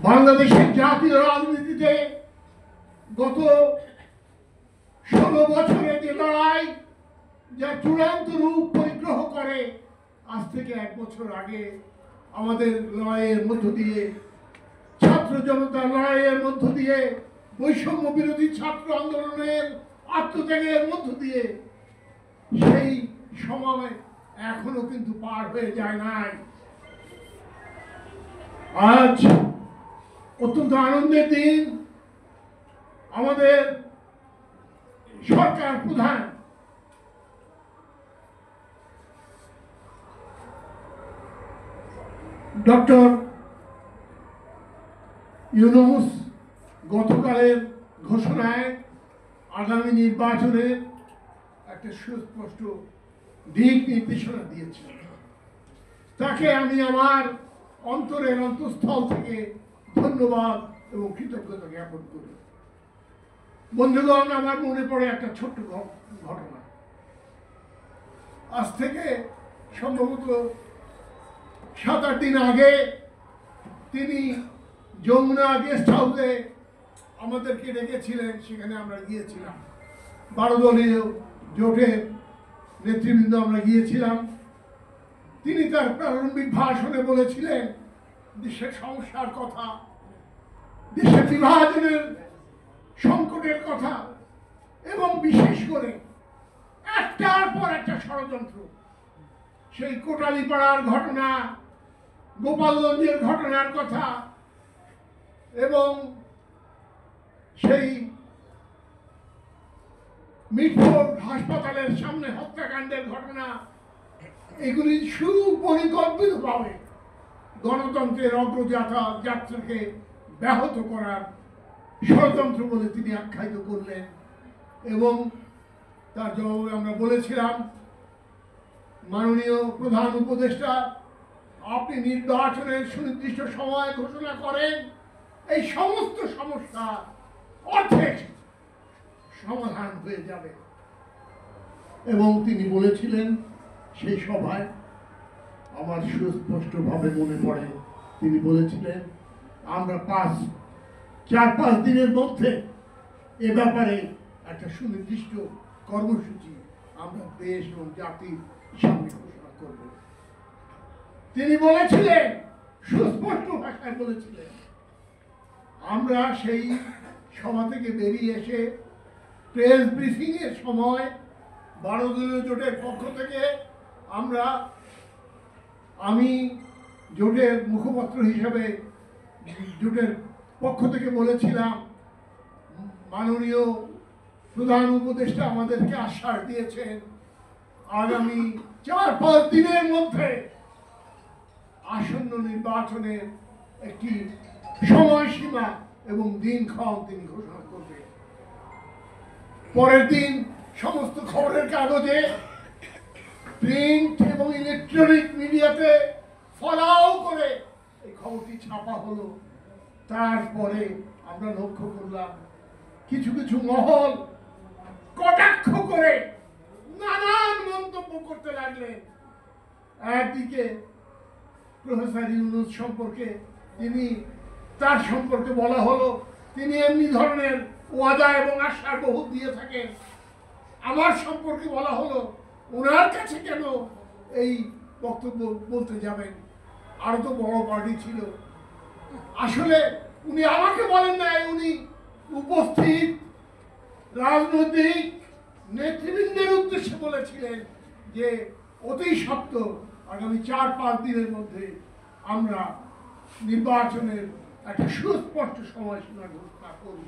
বাংলাদেশের জাতীয় রাজনীতিতে গত 16 বছরে যে লড়াই যা চূড়ান্ত রূপ পরিগ্রহ করে, আজ থেকে 1 বছর আগে আমাদের লড়াইয়ের মধ্য দিয়ে, ছাত্র জনতার লড়াইয়ের মধ্য দিয়ে, বৈষম্য বিরোধী ছাত্র আন্দোলনের আত্মত্যাগের মধ্য দিয়ে সেই সময় এখনো কিন্তু পার হয়ে যায় নাই। আজ অত্যন্ত আনন্দের দিন। আমাদের সরকার প্রধান ডক্টর ইউনূস গতকালের ঘোষণায় আগামী নির্বাচনের একটা সুস্পষ্ট দিক নির্দেশনা দিয়েছেন। তাকে আমি আমার অন্তরের অন্তঃস্থল থেকে ধন্যবাদ এবং কৃতজ্ঞতা জ্ঞাপন করি। বন্ধুগণ, আমার মনে পড়ে একটা ছোট্ট ঘটনা। আজ থেকে সম্ভবত 7-8 দিন আগে তিনি যমুনা গেস্ট হাউসে আমাদেরকে ডেকেছিলেন। সেখানে আমরা গিয়েছিলাম, 12 দলীয় জোটের নেতৃবৃন্দ আমরা গিয়েছিলাম। তিনি তার প্রারম্ভিক ভাষণে বলেছিলেন দেশের সমস্যার কথা, দেশের বিভাজনের সংকটের কথা, এবং বিশেষ করে একটার পর একটা ষড়যন্ত্র, সেই কোটালীপাড়ার ঘটনা, গোপালগঞ্জের ঘটনার কথা, এবং সেই মিটফোর্ড হাসপাতালের সামনে হত্যাকাণ্ডের ঘটনা, এগুলি সুপরিকল্পিতভাবে গণতন্ত্রের অগ্রযাত্রাকে ব্যাহত করার ষড়যন্ত্র বলে তিনি আখ্যায়িত করলেন। এবং তার জবাবে আমরা বলেছিলাম, মাননীয় প্রধান উপদেষ্টা, আপনি নির্বাচনের সুনির্দিষ্ট সময় ঘোষণা করেন, এই সমস্ত সমস্যা অর্ধেক সমাধান হয়ে যাবে। এবং তিনি বলেছিলেন, সেই সভায় আমার সুস্পষ্টভাবে মনে পড়ে, তিনি বলেছিলেন, আমরা 4-5 দিনের মধ্যে এ ব্যাপারে একটা সুনির্দিষ্ট কর্মসূচি আমরা দেশ এবং জাতির সামনে ঘোষণা করব। তিনি বলেছিলেন, সুস্পষ্ট ভাষায় বলেছিলেন। আমরা সেই সভা থেকে বেরিয়ে এসে প্রেস ব্রিফিং এর সময় 12 দলীয় জোটের পক্ষ থেকে আমি জোটের মুখপাত্র হিসাবে জোটের পক্ষ থেকে বলেছিলাম, মাননীয় প্রধান উপদেষ্টা আমাদেরকে আশ্বাস দিয়েছেন আগামী 4-5 দিনের মধ্যে আসন্ন নির্বাচনের একটি সময়সীমা এবং দিনক্ষণ তিনি ঘোষণা করবেন। পরের দিন সমস্ত খবরের কাগজে, প্রিন্ট এবং ইলেকট্রনিক মিডিয়াতে ফলাও করে এই খবরটি ছাপা হলো। তারপরে আমরা লক্ষ্য করলাম, কিছু কিছু মহল কটাক্ষ করে নানান মন্তব্য করতে লাগলেন। একদিকে প্রফেসর ইউনূস সম্পর্কে তার সম্পর্কে বলা হলো, তিনি এমনি ধরনের ওয়াদা এবং আশ্বাস বহু দিয়ে থাকেন। আমার সম্পর্কে বলা হলো, ওনার কাছে কেন এই বক্তব্য বলতে যাবেন, আরো তো বড় পার্টি ছিল। আসলে উনি আমাকে বলেন নাই, উনি উপস্থিত রাজনৈতিক নেতৃবৃন্দের উদ্দেশ্যে বলেছিলেন যে অতি সত্বর আগামী 4-5 দিনের মধ্যে আমরা নির্বাচনের একটা সুস্পষ্ট সময়সীমা ঘোষণা করব।